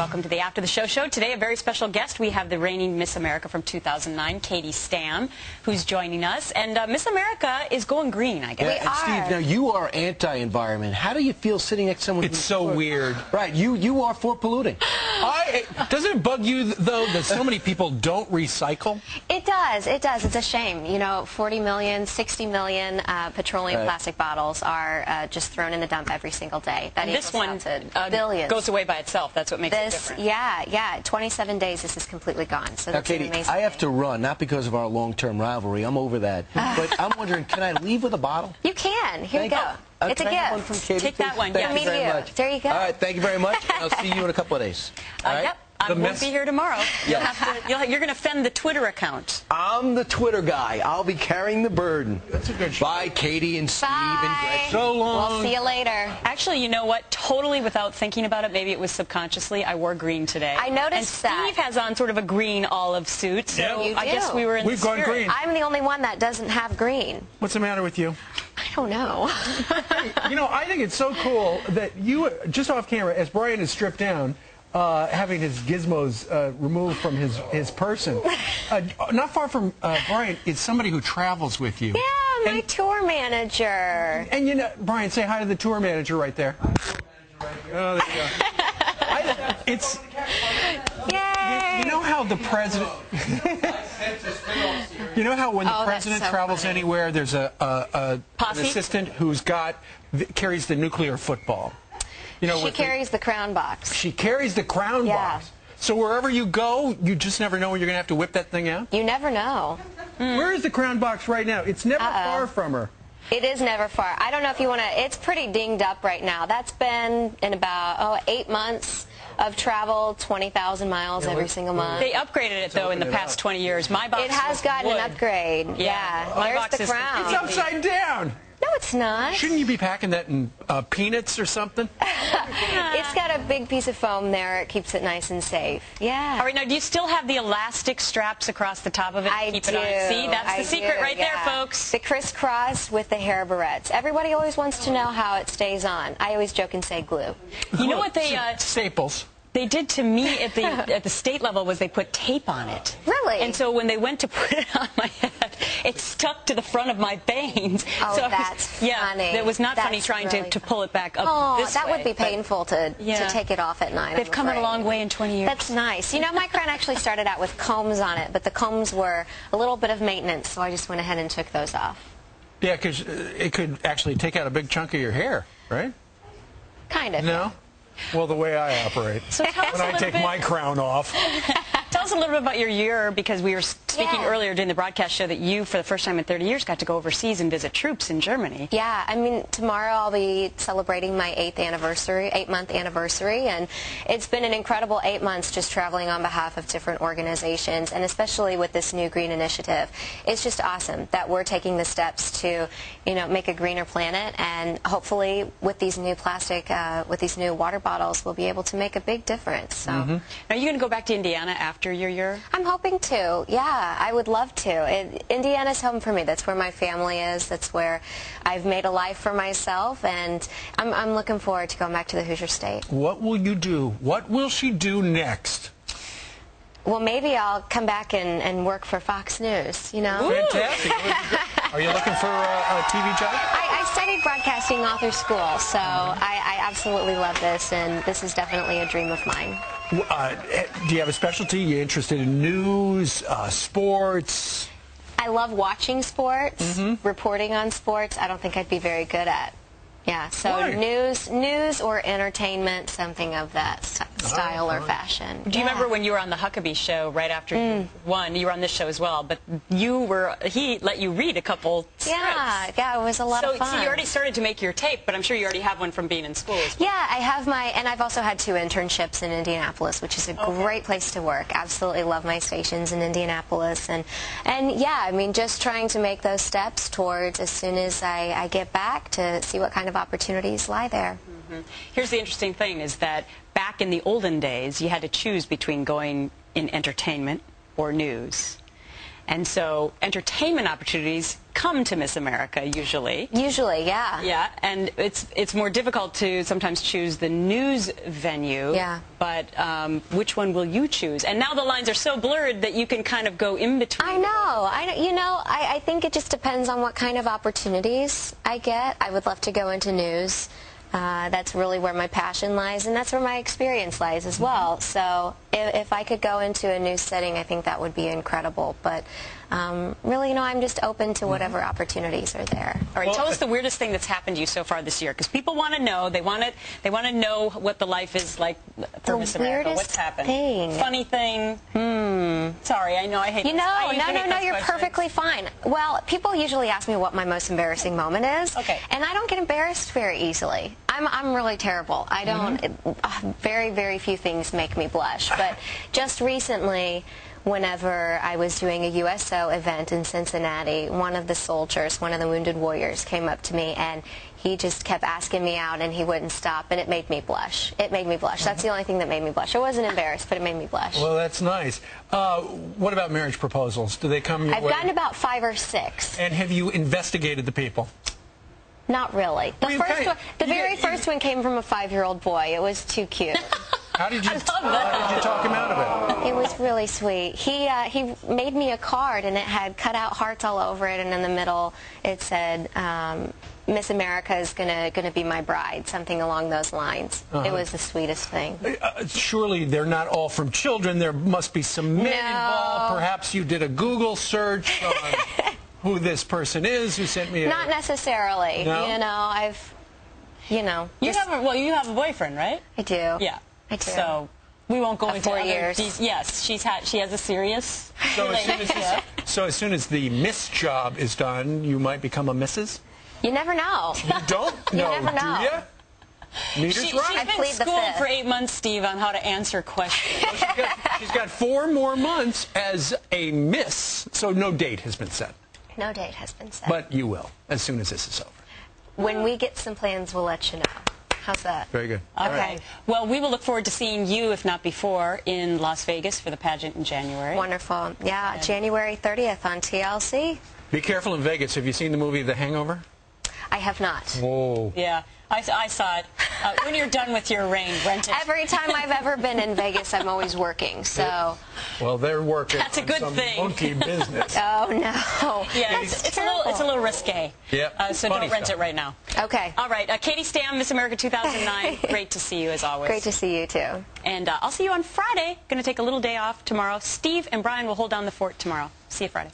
Welcome to the After the Show show. Today, a very special guest. We have the reigning Miss America from 2009, Katie Stam, who's joining us. And Miss America is going green, I guess. We are. Steve, now you are anti-environment. How do you feel sitting next to someone? It's so weird. Right, you are for polluting. Doesn't it bug you, though, that so many people don't recycle? It does. It does. It's a shame. You know, 40 million, 60 million petroleum plastic bottles are just thrown in the dump every single day. That and this one billions. goes away by itself. That's what makes it different. Yeah. 27 days, this is completely gone. So that's Katie, an amazing I have thing. to run, not because of our long-term rivalry. I'm over that. But I'm wondering, can I leave with a bottle? You can. Here you Thank go. you. It's a Can I have one gift. from Katie, Take that please? one. Thank Yeah. you very much. There you go. All right, thank you very much. I'll see you in a couple of days. All right? Yep. I won't be here tomorrow. You're going to fend the Twitter account. I'm the Twitter guy. I'll be carrying the burden. That's a good show. Bye, Katie and Steve and Greg. So long. We'll see you later. Actually, you know what? Totally without thinking about it, maybe it was subconsciously, I wore green today. I noticed and that. Steve has on sort of a green olive suit, so Yeah. You I guess do. we were in We've the gone spirit. green. I'm the only one that doesn't have green. What's the matter with you? I don't know. You know, I think it's so cool that you, just off camera, as Brian is stripped down, having his gizmos removed from his person. Not far from Brian is somebody who travels with you. Yeah, my tour manager. And you know, Brian, say hi to the tour manager right there. Oh, there you go. It's, Yay! you know how the president... You know how when the Oh, that's president so travels funny. anywhere, there's an Posse? assistant who's carries the nuclear football. You know, She carries the crown box. She carries the crown Yeah. box. So wherever you go, you just never know when you're going to have to whip that thing out? You never know. Where is the crown box right now? It's never far from her. It is never far. I don't know if you want to... It's pretty dinged up right now. That's been in about 8 months of travel, 20,000 miles every single month. They upgraded it, though, in the past 20 years. My box It has was gotten wood. an upgrade. Yeah. My There's box the is crown. It's upside down. No, it's not. Shouldn't you be packing that in peanuts or something? It's got a big piece of foam there. It keeps it nice and safe. Yeah. All right, now, do you still have the elastic straps across the top of it to I keep do. it on? See, that's the secret right there, yeah. folks. The crisscross with the hair barrettes. Everybody always wants to know how it stays on. I always joke and say glue. You know what Staples. they did to me at the state level was they put tape on it. Really? And so when they went to put it on my head, it stuck to the front of my bangs. Oh, so that's funny. It was not funny That's trying really to pull it back up Oh, this that way. would be painful to Yeah. take it off at night. They've I'm come a afraid. long way in 20 years. That's nice. You know, my crown actually started out with combs on it, but the combs were a little bit of maintenance, so I just went ahead and took those off. Yeah, because it could actually take out a big chunk of your hair, right? Kind of. No? Well, the way I operate. So tell us When a I little take bit. my crown off. Tell us a little bit about your year, because we were speaking Yeah. earlier during the broadcast show that you, for the first time in 30 years, got to go overseas and visit troops in Germany. Yeah, I mean, tomorrow I'll be celebrating my 8-month anniversary, and it's been an incredible 8 months just traveling on behalf of different organizations, and especially with this new green initiative. It's just awesome that we're taking the steps to, you know, make a greener planet, and hopefully with these new with these new water bottles, we'll be able to make a big difference. So. Now, are you going to go back to Indiana after your year? I'm hoping to. Yeah, I would love to. Indiana's home for me. That's where my family is. That's where I've made a life for myself, and I'm looking forward to going back to the Hoosier State. What will you do? What will she do next? Well, maybe I'll come back and work for Fox News, you know? Fantastic. Are you looking for a TV job? I studied broadcasting all through school, so I absolutely love this, and this is definitely a dream of mine. Do you have a specialty? You interested in news, sports? I love watching sports, reporting on sports. I don't think I'd be very good at. Yeah, so Why? news or entertainment, something of that style or fashion. Do you remember when you were on the Huckabee show right after you won? You were on this show as well, but he let you read a couple scripts. Yeah, it was a lot of fun. So you already started to make your tape, but I'm sure you already have one from being in school as well. Yeah, I have and I've also had 2 internships in Indianapolis, which is a great place to work. Absolutely love my stations in Indianapolis, and yeah, I mean, just trying to make those steps towards as soon as I get back to see what kind of opportunities lie there. Here's the interesting thing is that back in the olden days, you had to choose between going in entertainment or news. And so entertainment opportunities come to Miss America usually. Usually, yeah. Yeah, and it's more difficult to sometimes choose the news venue. Yeah. But which one will you choose? And now the lines are so blurred that you can kind of go in between. I know. I think it just depends on what kind of opportunities I get. I would love to go into news. That's really where my passion lies, and that's where my experience lies as well. So if I could go into a news setting, I think that would be incredible. But really, I'm just open to whatever opportunities are there. All right, tell us the weirdest thing that's happened to you so far this year, because people want to know. They want to know what the life is like for Miss America. What's happened? Thing. Funny thing. Sorry, I know I hate. No, you're perfectly fine. Well, people usually ask me what my most embarrassing moment is. Okay. And I don't get embarrassed very easily. I'm really terrible. I don't. Very, very few things make me blush. But just recently, whenever I was doing a USO event in Cincinnati, one of the soldiers, one of the wounded warriors, came up to me and he just kept asking me out and he wouldn't stop, and it made me blush. It made me blush. That's the only thing that made me blush. I wasn't embarrassed, but it made me blush. Well, that's nice. What about marriage proposals? Do they come your way? I've gotten about 5 or 6. And have you investigated the people? Not really. The very first one came from a 5-year-old boy. It was too cute. How did you talk him out of it? It was really sweet. He made me a card, and it had cut out hearts all over it, and in the middle it said, Miss America is gonna be my bride, something along those lines. It was the sweetest thing. Surely they're not all from children. There must be some men involved. Perhaps you did a Google search on who this person is who sent me a... Not necessarily. No? You have a boyfriend, right? I do. Yeah. I do. So we won't go into 4 other years. Yes, she has a serious relationship. So as soon as the Miss job is done, you might become a Mrs.? You never know. You don't know, You never know. do you? Meter's right. She's been schooled for 8 months, Steve, on how to answer questions. She's got 4 more months as a Miss, so no date has been set. No date has been set. But you will, as soon as this is over. When we get some plans, we'll let you know. How's that? Very good. Okay. Well, we will look forward to seeing you, if not before, in Las Vegas for the pageant in January. Wonderful. Yeah, January 30th on TLC. Be careful in Vegas. Have you seen the movie The Hangover? I have not. Whoa. Yeah, I saw it. When you're done with your reign, rent it. Every time I've ever been in Vegas, I'm always working, so... Well, they're working That's a good some thing. monkey business. Oh, no. Yeah, it's a little risque. Yep. So don't rent it right now. Okay. All right, Katie Stam, Miss America 2009. Great to see you, as always. Great to see you, too. And I'll see you on Friday. Going to take a little day off tomorrow. Steve and Brian will hold down the fort tomorrow. See you Friday.